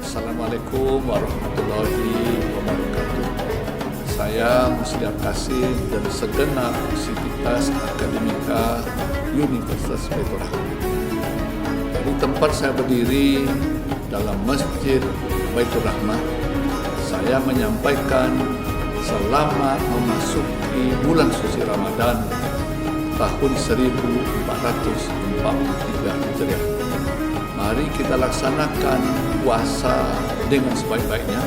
Assalamualaikum warahmatullahi wabarakatuh. Saya Musliar Kasim dari segenap Sivitas Akademika Universitas Baitur Rahmah. Dari tempat saya berdiri dalam Masjid Baitur Rahmah, saya menyampaikan selamat memasuki bulan suci Ramadan tahun 1443 Hijriah. Mari kita laksanakan puasa dengan sebaik-baiknya,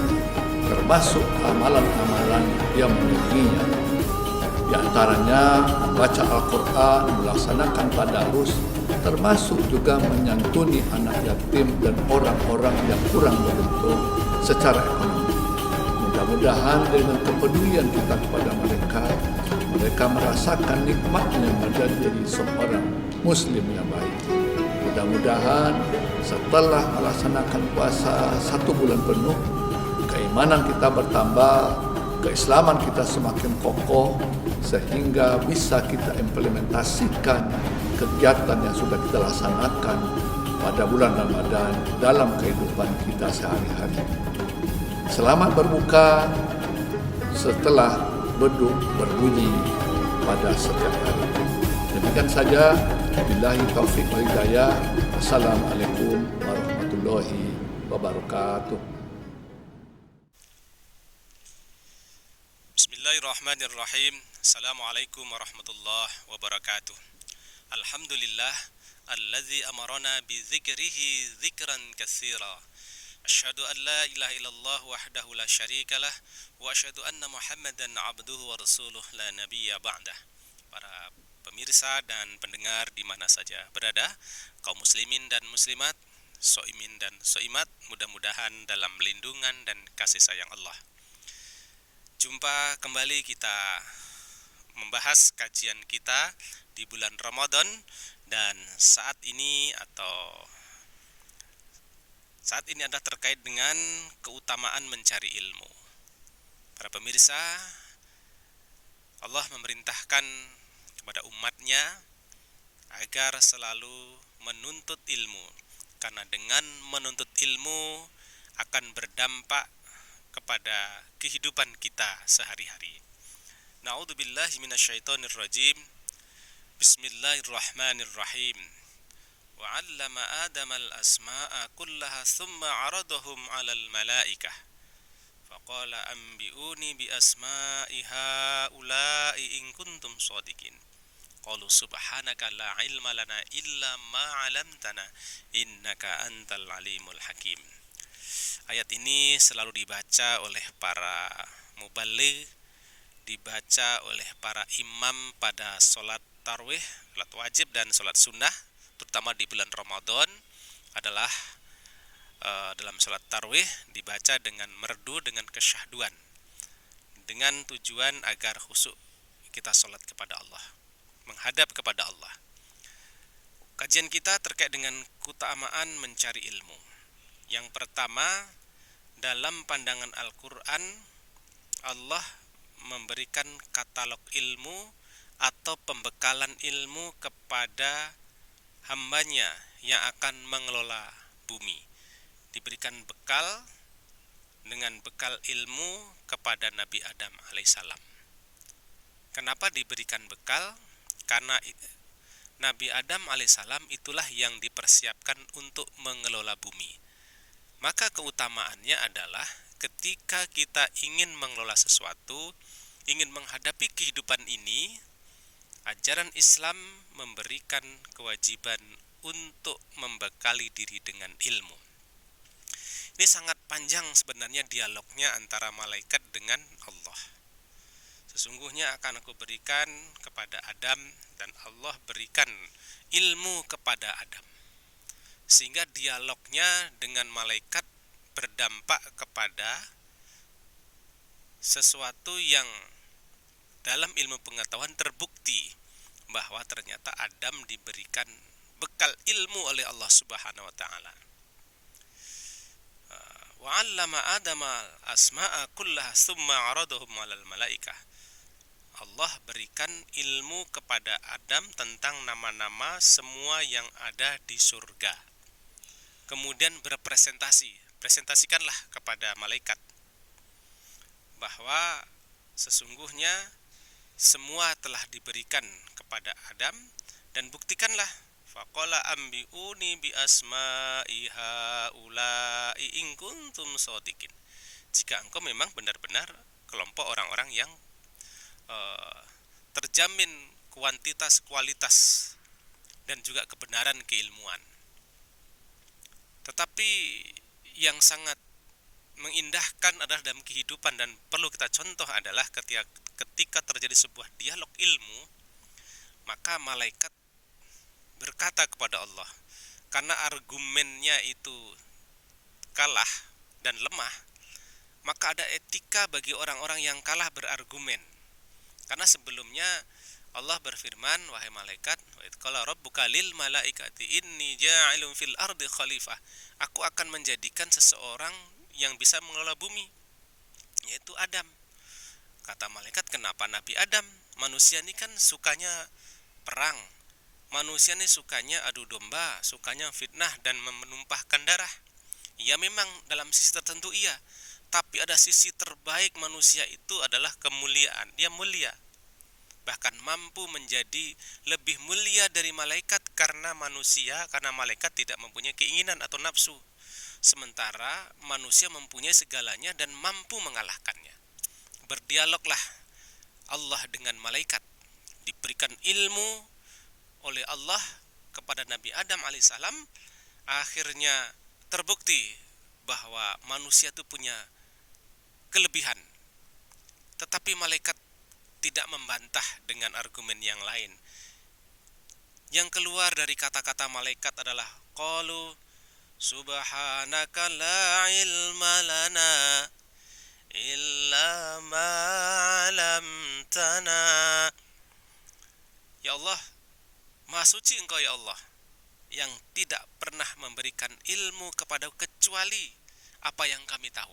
termasuk amalan-amalan yang meningginya. Di antaranya membaca Al-Quran, melaksanakan tadarus, termasuk juga menyantuni anak yatim dan orang-orang yang kurang beruntung secara ekonomi. Mudah-mudahan dengan kepedulian kita kepada mereka merasakan nikmatnya menjadi seorang Muslim yang baik. Mudah-mudahan setelah melaksanakan puasa 1 bulan penuh, keimanan kita bertambah, keislaman kita semakin kokoh, sehingga bisa kita implementasikan kegiatan yang sudah kita laksanakan pada bulan Ramadan dalam kehidupan kita sehari-hari. Selamat berbuka setelah beduk berbunyi pada setiap hari. Demikian saja. Billahi taufiq wal hidayah. Assalamualaikum warahmatullahi wabarakatuh. Bismillahirrahmanirrahim. Assalamualaikum warahmatullahi wabarakatuh. Alhamdulillah alladzi amarana bi dzikrihi dzikran katsira. Asyhadu an la ilaha illallah wahdahu la syarikalah wa asyhadu anna Muhammadan abduhu wa rasuluh la nabiyya ba'dah. Para pemirsa dan pendengar di mana saja berada, kaum muslimin dan muslimat, soimin dan soimat, mudah-mudahan dalam lindungan dan kasih sayang Allah. Jumpa kembali kita membahas kajian kita di bulan Ramadan, dan saat ini adalah terkait dengan keutamaan mencari ilmu. Para pemirsa, Allah memerintahkan kepada umatnya agar selalu menuntut ilmu, karena dengan menuntut ilmu akan berdampak kepada kehidupan kita sehari-hari. Na'udzubillahi minasyaitonirrajim. Bismillahirrahmanirrahim. Wa 'allama Adama al-asma'a kullaha thumma 'aradahum 'alal malaikah. Faqala anbi'uni bi asma'i haula'i in kuntum shadiqin. Qalu subhanaka la ilma lana illa ma 'allamtana innaka antal alimul hakim. Ayat ini selalu dibaca oleh para mubaligh, dibaca oleh para imam pada sholat tarawih, sholat wajib dan sholat sunnah, terutama di bulan Ramadan adalah dalam sholat tarawih dibaca dengan merdu, dengan kesyahduan, dengan tujuan agar khusyuk kita sholat kepada Allah, menghadap kepada Allah. Kajian kita terkait dengan keutamaan mencari ilmu. Yang pertama, dalam pandangan Al-Quran, Allah memberikan katalog ilmu atau pembekalan ilmu kepada hambanya yang akan mengelola bumi. Diberikan bekal dengan bekal ilmu kepada Nabi Adam alaihissalam. Kenapa diberikan bekal? Karena Nabi Adam alaihissalam itulah yang dipersiapkan untuk mengelola bumi. Maka keutamaannya adalah ketika kita ingin mengelola sesuatu, ingin menghadapi kehidupan ini, ajaran Islam memberikan kewajiban untuk membekali diri dengan ilmu. Ini sangat panjang sebenarnya dialognya antara malaikat dengan Allah. Sesungguhnya akan aku berikan kepada Adam dan Allah berikan ilmu kepada Adam. Sehingga dialognya dengan malaikat berdampak kepada sesuatu yang dalam ilmu pengetahuan terbukti bahwa ternyata Adam diberikan bekal ilmu oleh Allah Subhanahu wa taala. Wa 'allama Adama asma'a kullaha tsumma 'aradahum 'alal malaikah. Allah berikan ilmu kepada Adam tentang nama-nama semua yang ada di surga. Kemudian berpresentasi presentasikanlah kepada malaikat bahwa sesungguhnya semua telah diberikan kepada Adam, dan buktikanlah. Faqala ambiuni bi asma'i haula'i in kuntum shodiqin. Jika engkau memang benar-benar kelompok orang-orang yang terjamin kuantitas, kualitas, dan juga kebenaran keilmuan. Tetapi yang sangat mengindahkan adalah dalam kehidupan dan perlu kita contoh adalah ketika terjadi sebuah dialog ilmu, maka malaikat berkata kepada Allah, karena argumennya itu kalah dan lemah, maka ada etika bagi orang-orang yang kalah berargumen. Karena sebelumnya Allah berfirman, wahai malaikat, wa idh qala rabbuka lil malaikati inni ja'ilun fil ardi khalifah. Aku akan menjadikan seseorang yang bisa mengelola bumi, yaitu Adam. Kata malaikat, kenapa Nabi Adam? Manusia ini kan sukanya perang, manusia ini sukanya adu domba, sukanya fitnah dan menumpahkan darah. Ya memang dalam sisi tertentu iya, tapi ada sisi terbaik manusia itu adalah kemuliaan. Dia mulia, bahkan mampu menjadi lebih mulia dari malaikat karena malaikat tidak mempunyai keinginan atau nafsu, sementara manusia mempunyai segalanya dan mampu mengalahkannya. Berdialoglah Allah dengan malaikat, diberikan ilmu oleh Allah kepada Nabi Adam alaihissalam. Akhirnya terbukti bahwa manusia itu punya kelebihan, tetapi malaikat tidak membantah dengan argumen yang lain. Yang keluar dari kata-kata malaikat adalah qalu subhanaka la ilma lana illa ma 'allamtana. Ya Allah, Maha suci Engkau ya Allah, yang tidak pernah memberikan ilmu kepada kecuali apa yang kami tahu.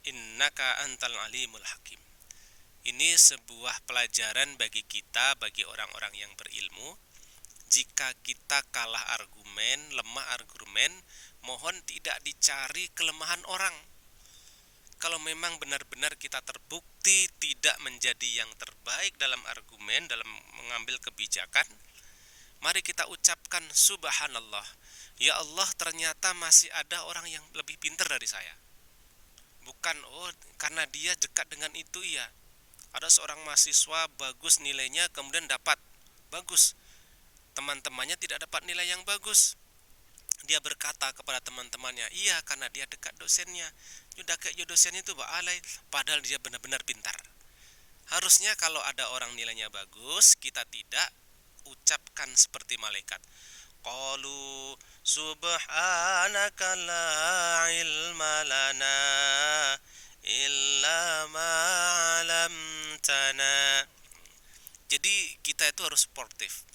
Innaka antal alimul hakim. Ini sebuah pelajaran bagi kita, bagi orang-orang yang berilmu. Jika kita kalah argumen, lemah argumen, mohon tidak dicari kelemahan orang. Kalau memang benar-benar kita terbukti tidak menjadi yang terbaik dalam argumen, dalam mengambil kebijakan, mari kita ucapkan subhanallah. Ya Allah, ternyata masih ada orang yang lebih pintar dari saya. Bukan, karena dia dekat dengan itu ya. Ada seorang mahasiswa bagus nilainya, kemudian dapat bagus, teman-temannya tidak dapat nilai yang bagus. Dia berkata kepada teman-temannya, iya karena dia dekat dosennya, udah kayak dosennya itu alay, padahal dia benar-benar pintar. Harusnya kalau ada orang nilainya bagus, kita tidak ucapkan seperti malaikat, qalu subhanaka la ilma lana illa ma 'allamtana. Jadi kita itu harus sportif.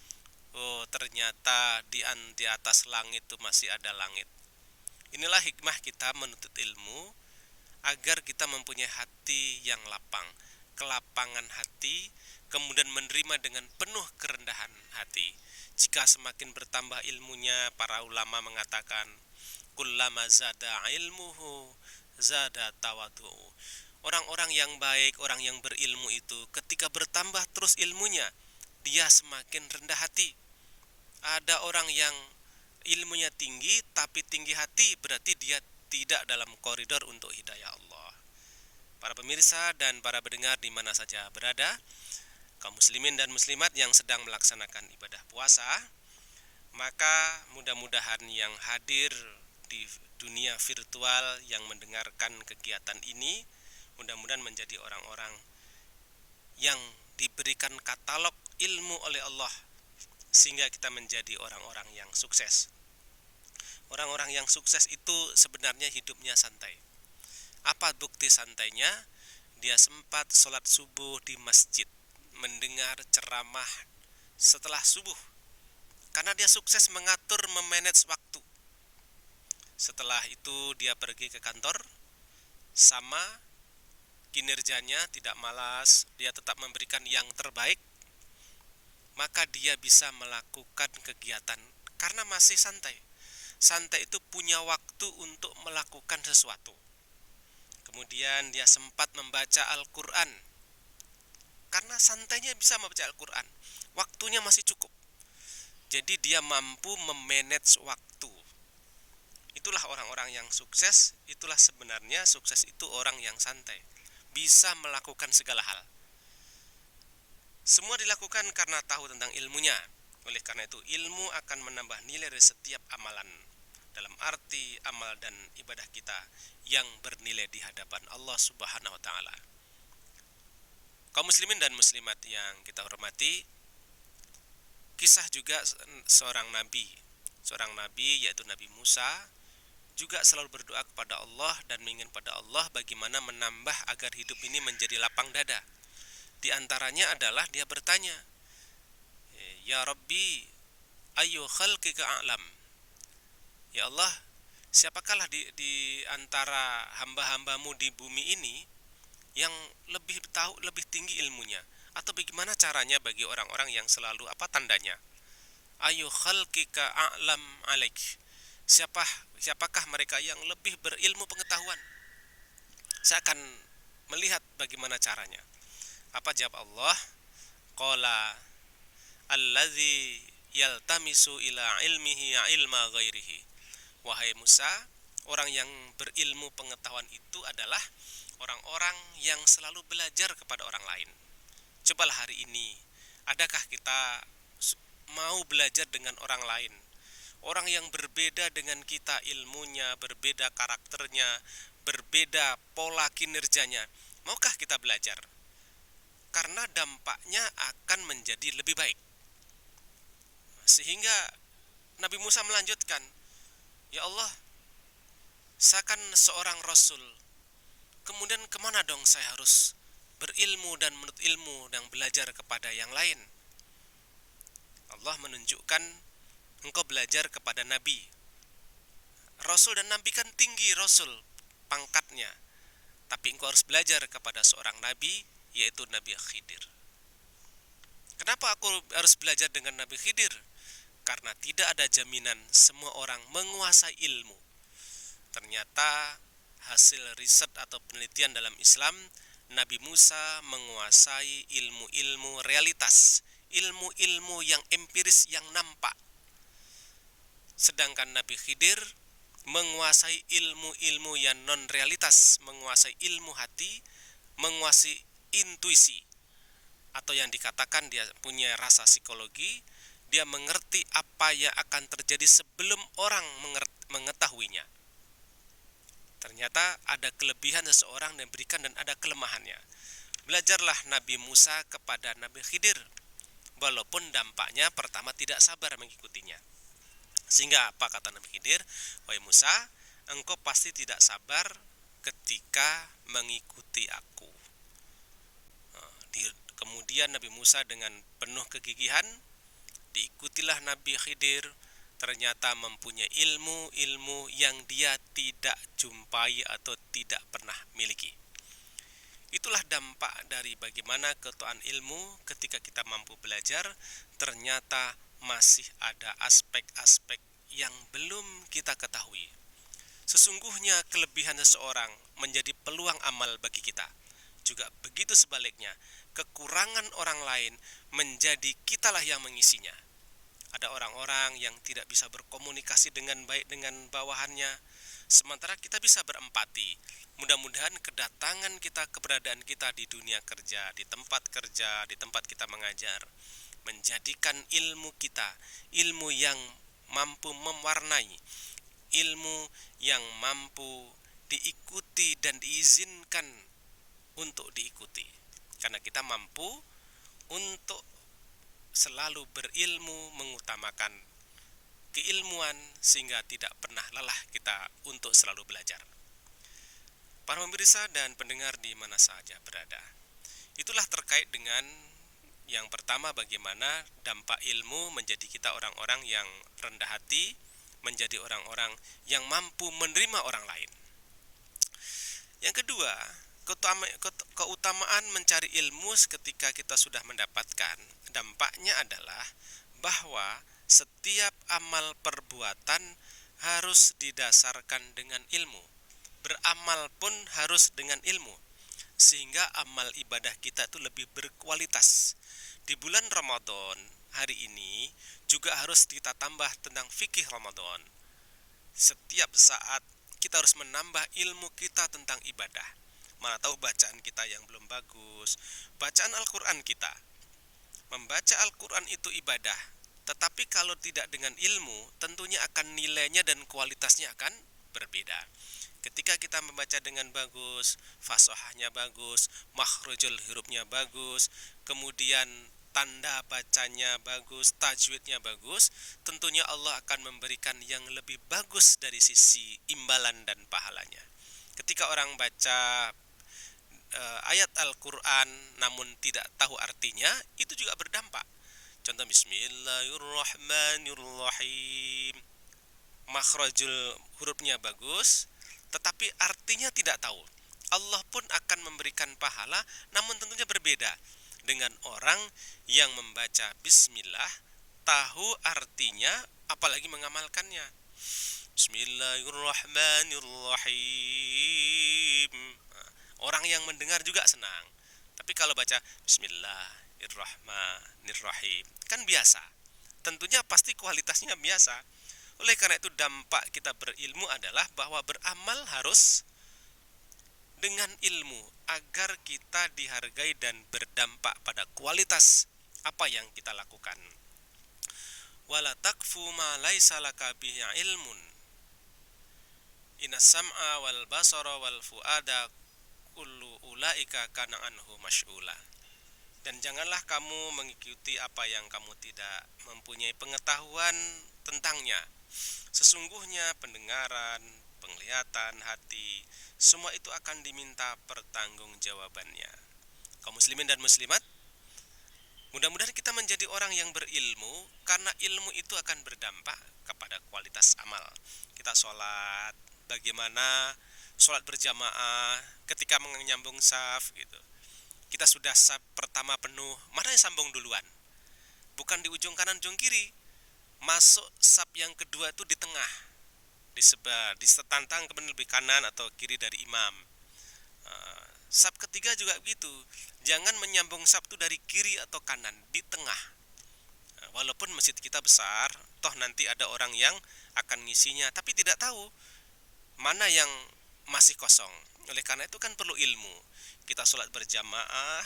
Ternyata di atas langit itu masih ada langit. Inilah hikmah kita menuntut ilmu, agar kita mempunyai hati yang lapang, kelapangan hati, kemudian menerima dengan penuh kerendahan hati. Jika semakin bertambah ilmunya, para ulama mengatakan kullama zada ilmuhu zada tawadu'u. Orang-orang yang baik, orang yang berilmu itu ketika bertambah terus ilmunya, dia semakin rendah hati. Ada orang yang ilmunya tinggi tapi tinggi hati, berarti dia tidak dalam koridor untuk hidayah Allah. Para pemirsa dan para pendengar di mana saja berada, kaum muslimin dan muslimat yang sedang melaksanakan ibadah puasa, maka mudah-mudahan yang hadir di dunia virtual yang mendengarkan kegiatan ini, mudah-mudahan menjadi orang-orang yang diberikan katalog ilmu oleh Allah, sehingga kita menjadi orang-orang yang sukses. Orang-orang yang sukses itu sebenarnya hidupnya santai. Apa bukti santainya? Dia sempat sholat subuh di masjid, mendengar ceramah setelah subuh, karena dia sukses mengatur, memanage waktu. Setelah itu dia pergi ke kantor, sama kinerjanya tidak malas, dia tetap memberikan yang terbaik, maka dia bisa melakukan kegiatan karena masih santai. santai itu punya waktu untuk melakukan sesuatu. Kemudian dia sempat membaca Al-Quran. Karena santainya bisa membaca Al-Quran, waktunya masih cukup. Jadi dia mampu memanage waktu. Itulah orang-orang yang sukses. Itulah sebenarnya sukses itu orang yang santai, bisa melakukan segala hal. Semua dilakukan karena tahu tentang ilmunya. Oleh karena itu, ilmu akan menambah nilai dari setiap amalan, dalam arti amal dan ibadah kita yang bernilai di hadapan Allah Subhanahu wa taala. Kaum muslimin dan muslimat yang kita hormati, kisah juga seorang nabi yaitu Nabi Musa juga selalu berdoa kepada Allah dan menginginkan pada Allah bagaimana menambah agar hidup ini menjadi lapang dada. Di antaranya adalah dia bertanya, Ya Rabbi, ayu khalqika a'lam. Ya Allah, siapakah di antara hamba-hambamu di bumi ini yang lebih tahu, lebih tinggi ilmunya? Atau bagaimana caranya bagi orang-orang yang selalu tandanya? Ayu khalqika a'lam alaik. Siapakah mereka yang lebih berilmu pengetahuan? Saya akan melihat bagaimana caranya. Apa jawab Allah? Qala allazi yaltamisu ila ilmihi ilma ghairihi. Wahai Musa, orang yang berilmu pengetahuan itu adalah orang-orang yang selalu belajar kepada orang lain. Cobalah hari ini, adakah kita mau belajar dengan orang lain? Orang yang berbeda dengan kita ilmunya, berbeda karakternya, berbeda pola kinerjanya. Maukah kita belajar? Karena dampaknya akan menjadi lebih baik. Sehingga Nabi Musa melanjutkan, Ya Allah, saya kan seorang Rasul. Kemudian kemana dong saya harus berilmu dan menuntut ilmu dan belajar kepada yang lain? Allah menunjukkan, engkau belajar kepada Nabi. Rasul dan Nabi kan tinggi Rasul pangkatnya. Tapi engkau harus belajar kepada seorang Nabi, yaitu Nabi Khidir. Kenapa aku harus belajar dengan Nabi Khidir? Karena tidak ada jaminan semua orang menguasai ilmu. Ternyata hasil riset atau penelitian dalam Islam, Nabi Musa menguasai ilmu-ilmu realitas, ilmu-ilmu yang empiris yang nampak. Sedangkan Nabi Khidir menguasai ilmu-ilmu yang non-realitas, menguasai ilmu hati, menguasai intuisi, atau yang dikatakan dia punya rasa psikologi. Dia mengerti apa yang akan terjadi sebelum orang mengetahuinya. Ternyata ada kelebihan seseorang yang diberikan dan ada kelemahannya. Belajarlah Nabi Musa kepada Nabi Khidir, walaupun dampaknya pertama tidak sabar mengikutinya. Sehingga apa kata Nabi Khidir? Wahai Musa, engkau pasti tidak sabar ketika mengikuti aku. Kemudian Nabi Musa dengan penuh kegigihan diikutilah Nabi Khidir, ternyata mempunyai ilmu-ilmu yang dia tidak jumpai atau tidak pernah miliki. Itulah dampak dari bagaimana keutamaan ilmu. Ketika kita mampu belajar, ternyata masih ada aspek-aspek yang belum kita ketahui. Sesungguhnya kelebihan seseorang menjadi peluang amal bagi kita. Juga begitu sebaliknya, kekurangan orang lain menjadi kitalah yang mengisinya. Ada orang-orang yang tidak bisa berkomunikasi dengan baik dengan bawahannya, sementara kita bisa berempati. Mudah-mudahan kedatangan kita, keberadaan kita di dunia kerja, di tempat kerja, di tempat kita mengajar, menjadikan ilmu kita, ilmu yang mampu mewarnai, ilmu yang mampu diikuti dan diizinkan untuk diikuti. Karena kita mampu untuk selalu berilmu, mengutamakan keilmuan, sehingga tidak pernah lelah kita untuk selalu belajar. Para pemirsa dan pendengar di mana saja berada, itulah terkait dengan yang pertama, bagaimana dampak ilmu menjadi kita orang-orang yang rendah hati, menjadi orang-orang yang mampu menerima orang lain. Yang kedua, keutamaan mencari ilmu ketika kita sudah mendapatkan, dampaknya adalah bahwa setiap amal perbuatan harus didasarkan dengan ilmu. Beramal pun harus dengan ilmu, sehingga amal ibadah kita itu lebih berkualitas. Di bulan Ramadan hari ini juga harus kita tambah tentang fikih Ramadan. Setiap saat kita harus menambah ilmu kita tentang ibadah. Mana tahu bacaan kita yang belum bagus, bacaan Al-Quran kita. Membaca Al-Quran itu ibadah, tetapi kalau tidak dengan ilmu, tentunya akan nilainya dan kualitasnya akan berbeda. Ketika kita membaca dengan bagus, fasahahnya bagus, makhrajul hurufnya bagus, kemudian tanda bacanya bagus, tajwidnya bagus, tentunya Allah akan memberikan yang lebih bagus dari sisi imbalan dan pahalanya. Ketika orang baca ayat Al-Quran namun tidak tahu artinya, itu juga berdampak. Contoh, Bismillahirrahmanirrahim, makhrajul hurufnya bagus, tetapi artinya tidak tahu. Allah pun akan memberikan pahala, namun tentunya berbeda dengan orang yang membaca Bismillah, tahu artinya, apalagi mengamalkannya. Bismillahirrahmanirrahim. Orang yang mendengar juga senang. Tapi kalau baca Bismillahirrahmanirrahim, kan biasa. Tentunya pasti kualitasnya biasa. Oleh karena itu dampak kita berilmu adalah bahwa beramal harus dengan ilmu agar kita dihargai dan berdampak pada kualitas apa yang kita lakukan. Wala taqfu ma laisa laka bihi ilmun. Innas sam'a wal basara wal fuada kullu ulaika kana anhu mas'ula. Dan janganlah kamu mengikuti apa yang kamu tidak mempunyai pengetahuan tentangnya. Sesungguhnya pendengaran, penglihatan, hati, semua itu akan diminta pertanggungjawabannya. Kaum muslimin dan muslimat, mudah-mudahan kita menjadi orang yang berilmu, karena ilmu itu akan berdampak kepada kualitas amal. Kita sholat, bagaimana sholat berjamaah ketika menyambung saf gitu. Kita sudah saf pertama penuh, mana yang sambung duluan? Bukan di ujung kanan, ujung kiri. Masuk saf yang kedua itu di tengah, disebar, disetantang kemudian lebih kanan atau kiri dari imam. Saf ketiga juga begitu, jangan menyambung saf itu dari kiri atau kanan, di tengah. Walaupun masjid kita besar, toh nanti ada orang yang akan ngisinya, tapi tidak tahu mana yang masih kosong. Oleh karena itu kan perlu ilmu. Kita sholat berjamaah,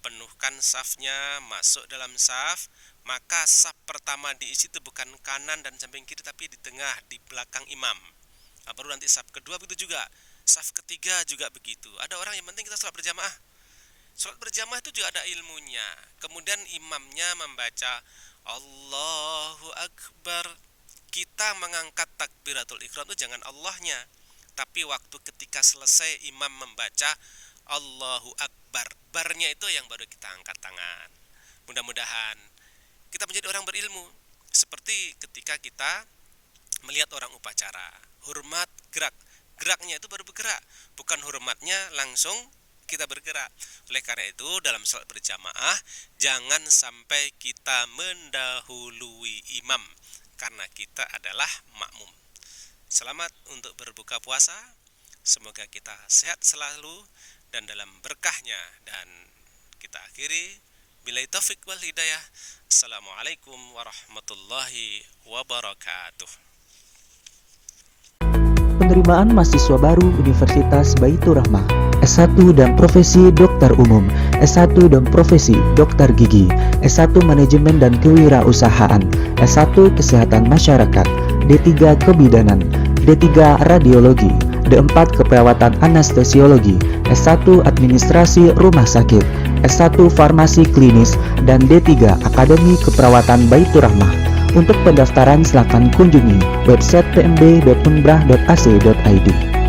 penuhkan safnya, masuk dalam saf, maka saf pertama diisi itu bukan kanan dan samping kiri, tapi di tengah, di belakang imam. Baru nanti saf kedua begitu juga, saf ketiga juga begitu. Ada orang yang penting kita sholat berjamaah. Sholat berjamaah itu juga ada ilmunya. Kemudian imamnya membaca Allahu Akbar. Kita mengangkat takbiratul ihram itu jangan Allahnya, tapi waktu ketika selesai imam membaca Allahu Akbar, barnya itu yang baru kita angkat tangan. Mudah-mudahan kita menjadi orang berilmu. Seperti ketika kita melihat orang upacara, hormat gerak, geraknya itu baru bergerak, bukan hormatnya langsung kita bergerak. Oleh karena itu dalam salat berjamaah jangan sampai kita mendahului imam, karena kita adalah makmum. Selamat untuk berbuka puasa. Semoga kita sehat selalu dan dalam berkahnya. Dan kita akhiri billahi taufik wal hidayah. Assalamualaikum warahmatullahi wabarakatuh. Penerimaan mahasiswa baru Universitas Baitur Rahmah, S1 dan Profesi Dokter Umum, S1 dan Profesi Dokter Gigi, S1 Manajemen dan Kewirausahaan, S1 Kesehatan Masyarakat, D3 Kebidanan, D3 Radiologi, D4 Keperawatan Anestesiologi, S1 Administrasi Rumah Sakit, S1 Farmasi Klinis, dan D3 Akademi Keperawatan Baitur Rahmah. Untuk pendaftaran silakan kunjungi website pmb.unbrah.ac.id.